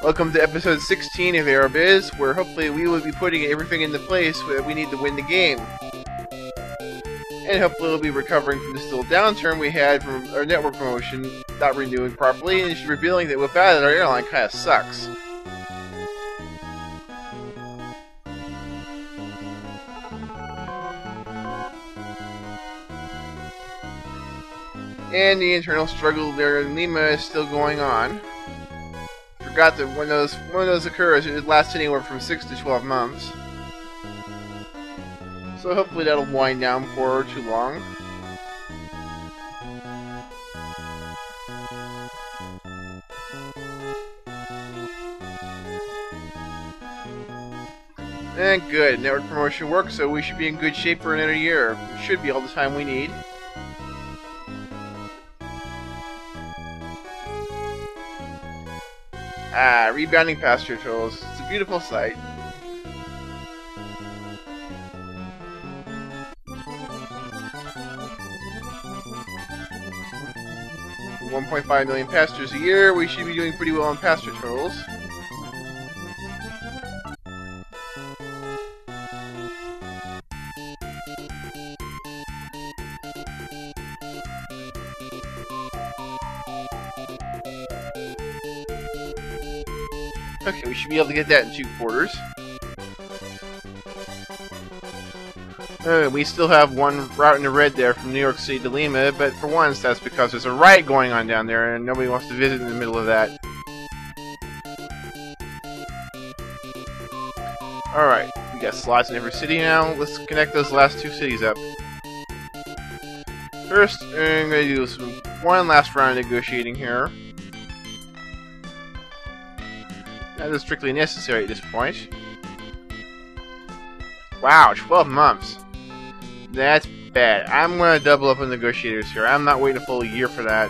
Welcome to episode 16 of Aerobiz, where hopefully we will be putting everything into place that we need to win the game. And hopefully we'll be recovering from this little downturn we had from our network promotion not renewing properly, and just revealing that without it our airline kinda sucks. And the internal struggle there in Lima is still going on. Forgot that when those occurs, it lasts anywhere from 6 to 12 months. So hopefully that'll wind down before too long. And good, network promotion works, so we should be in good shape for another year. It should be all the time we need. Rebounding pasture totals. It's a beautiful sight. For 1.5 million pastures a year, we should be doing pretty well on pasture totals. Okay, we should be able to get that in 2 quarters. We still have one route in the red there from New York City to Lima, but for once that's because there's a riot going on down there and nobody wants to visit in the middle of that. Alright, we got slots in every city now. Let's connect those last 2 cities up. First, I'm going to do one last round of negotiating here. That is strictly necessary at this point. Wow, 12 months. That's bad. I'm going to double up on negotiators here. I'm not waiting a full year for that.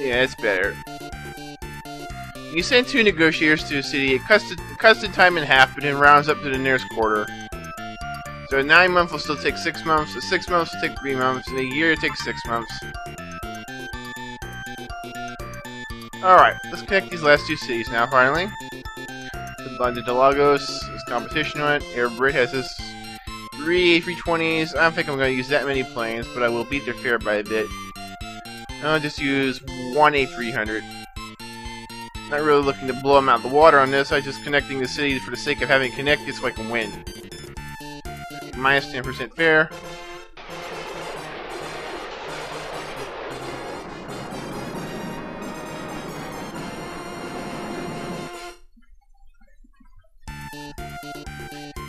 Yeah, it's better. You send 2 negotiators to a city, it cuts the time in half, but then rounds up to the nearest quarter. So a 9 month will still take 6 months, a 6 months will take 3 months, and a year takes 6 months. Alright, let's connect these last 2 cities now, finally. London to Lagos, there's competition on it. Aerobiz has this 3 A320s. I don't think I'm going to use that many planes, but I will beat their fare by a bit. I'll just use 1 A300. Not really looking to blow them out of the water on this, I'm just connecting the cities for the sake of having it connected so I can win. Minus 10% fare.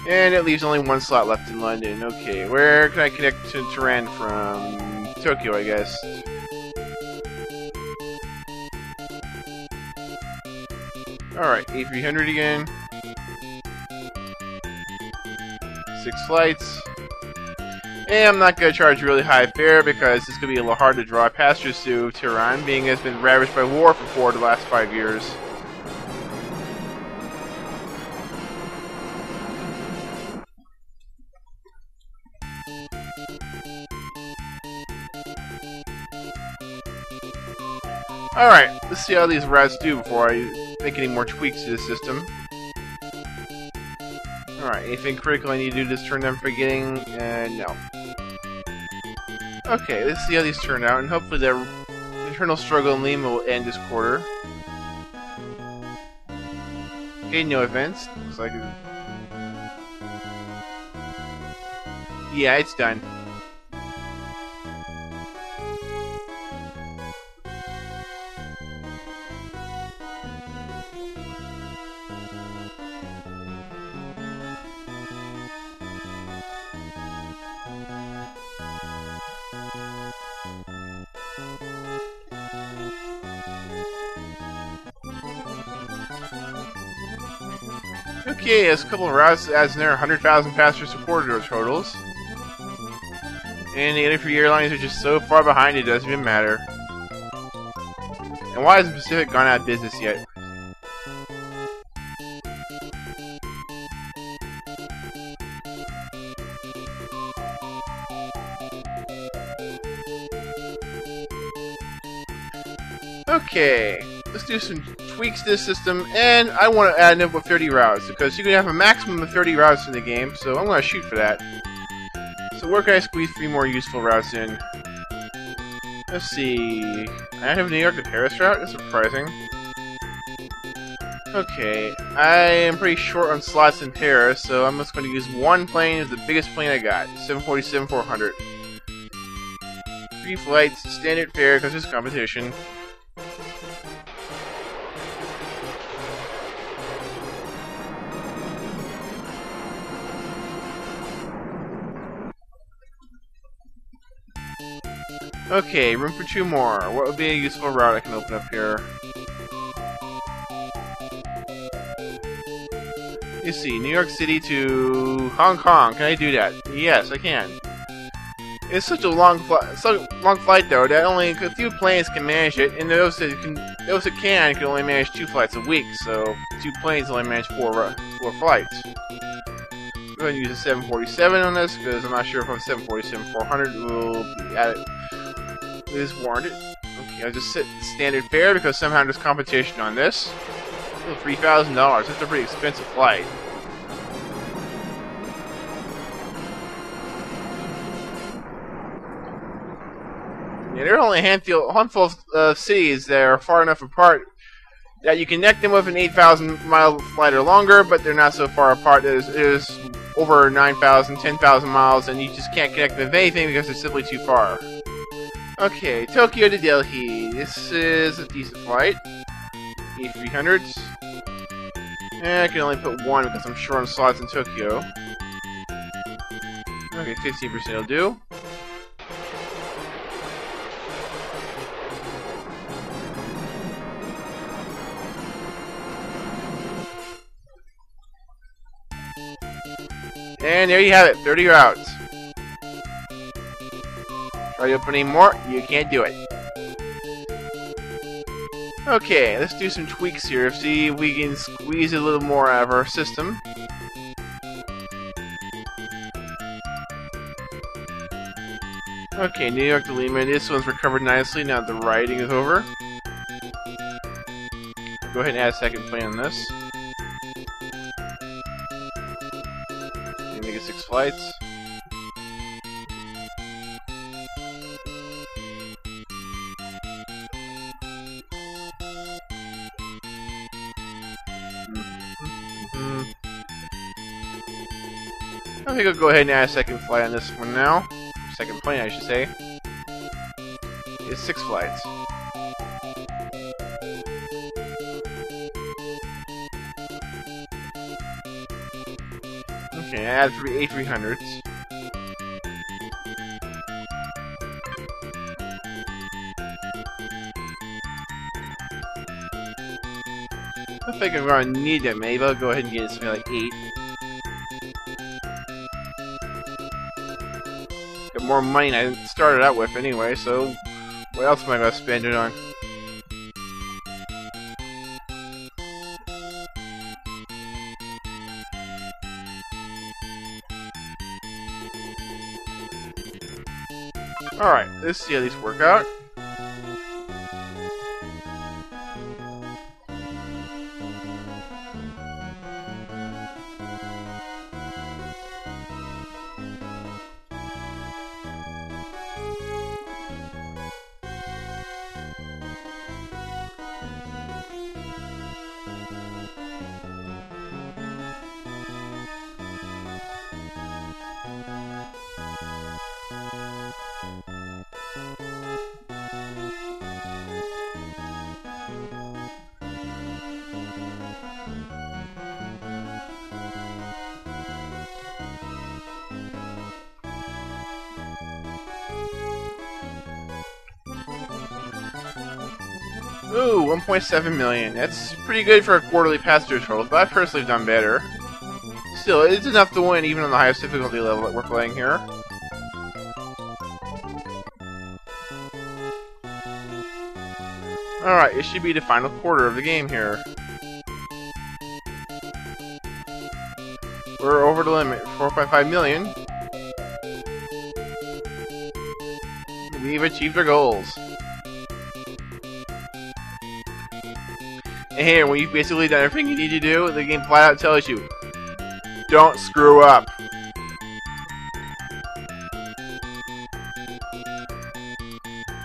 And it leaves only 1 slot left in London. Okay, where can I connect to Tehran from? Tokyo, I guess. Alright, A300 again. 6 flights. And I'm not going to charge really high fare because it's going to be a little hard to draw passengers to Tehran, being it's been ravaged by war for 4 of the last 5 years. Alright, let's see how these routes do before I make any more tweaks to the system. Alright, anything critical I need to do this turn I'm forgetting? No. Okay, let's see how these turn out, and hopefully the internal struggle in Lima will end this quarter. Okay, no events. Looks like it. Yeah, it's done. Okay, there's a couple of routes as near 100,000 passengers to corridor totals. And the other 3 airlines are just so far behind it doesn't even matter. And why hasn't Pacific gone out of business yet? Okay, let's do some tweaks to this system, and I want to add an up with 30 routes, because you can have a maximum of 30 routes in the game, so I'm going to shoot for that. So where can I squeeze 3 more useful routes in? Let's see... I have New York to Paris route? That's surprising. Okay, I am pretty short on slots in Paris, so I'm just going to use one plane as the biggest plane I got. 747-400. 3 flights, standard fare, because there's competition. Okay, room for 2 more. What would be a useful route I can open up here? You see, New York City to Hong Kong. Can I do that? Yes, I can. It's such a long flight though that only a few planes can manage it, and those that can only manage 2 flights a week. So 2 planes only manage 4 flights. Go ahead and use a 747 on this because I'm not sure if a 747-400 will be added. It is warranted. Okay, I'll just set standard fare because somehow there's competition on this. $3,000. That's a pretty expensive flight. Yeah, there are only a handful of cities that are far enough apart that you connect them with an 8,000-mile flight or longer, but they're not so far apart. There's over 9,000, 10,000 miles, and you just can't connect them with anything because it's simply too far. Okay, Tokyo to Delhi. This is a decent flight. A300s. I can only put 1 because I'm short on slots in Tokyo. Okay, 15% will do. And there you have it, 30 routes. Try to open any more, you can't do it. Okay, let's do some tweaks here, see if we can squeeze a little more out of our system. Okay, New York to Lima, this one's recovered nicely now that the rioting is over. Go ahead and add a second plane on this. Make it 6 flights. I think I'll go ahead and add a second flight on this one now. Second plane, I should say. It's 6 flights. Okay, add 3 A300s. I think I'm going to need that. Maybe I'll go ahead and get something like 8. Got more money than I started out with anyway, so what else am I going to spend it on? Alright, let's see how these work out. Ooh, 1.7 million. That's pretty good for a quarterly passenger total, but I personally have done better. Still, it's enough to win even on the highest difficulty level that we're playing here. Alright, it should be the final quarter of the game here. We're over the limit, 4.5 million. We've achieved our goals. And here, when you've basically done everything you need to do, the game flat out tells you, don't screw up.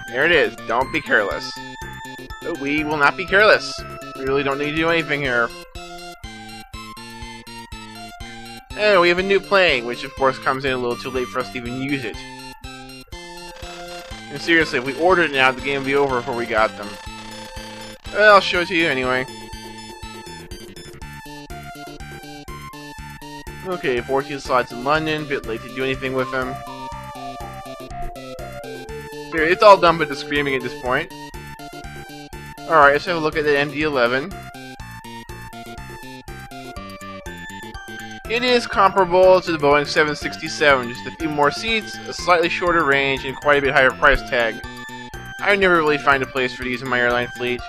There it is. Don't be careless. But we will not be careless. We really don't need to do anything here. And we have a new plane, which of course comes in a little too late for us to even use it. And seriously, if we ordered it now, the game would be over before we got them. Well, I'll show it to you anyway. Okay, 14 slots in London, bit late to do anything with them. Here, it's all done but the screaming at this point. Alright, let's have a look at the MD-11. It is comparable to the Boeing 767, just a few more seats, a slightly shorter range, and quite a bit higher price tag. I never really find a place for these in my airline fleet.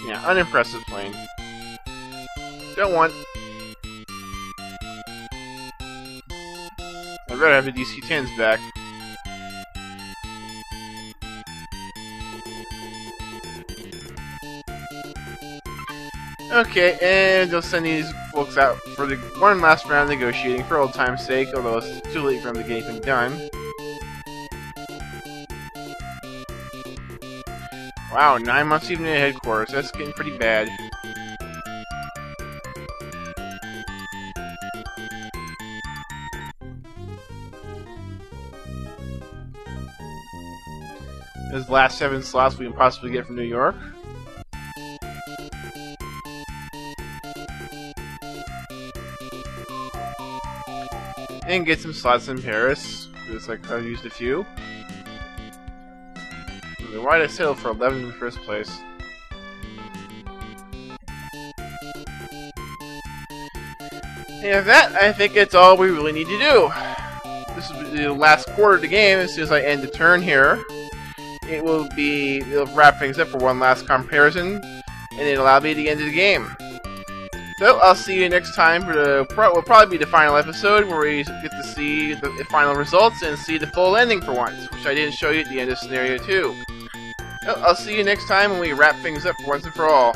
Yeah, unimpressive plane. Don't want... I'd rather have the DC-10s back. Okay, and they'll send these folks out for the one last round of negotiating for old time's sake, although it's too late for them to get anything done. Wow, 9 months even at headquarters. That's getting pretty bad. Those last 7 slots we can possibly get from New York. And get some slots in Paris. Looks like I've used a few. Why did I settle for 11 in the first place? And that, I think, it's all we really need to do. This is the last quarter of the game. As soon as I end the turn here, it'll wrap things up for one last comparison, and it'll allow me the end of the game. So, I'll see you next time for will probably be the final episode, where we get to see the final results and see the full ending for once, which I didn't show you at the end of Scenario 2. So, I'll see you next time when we wrap things up once and for all.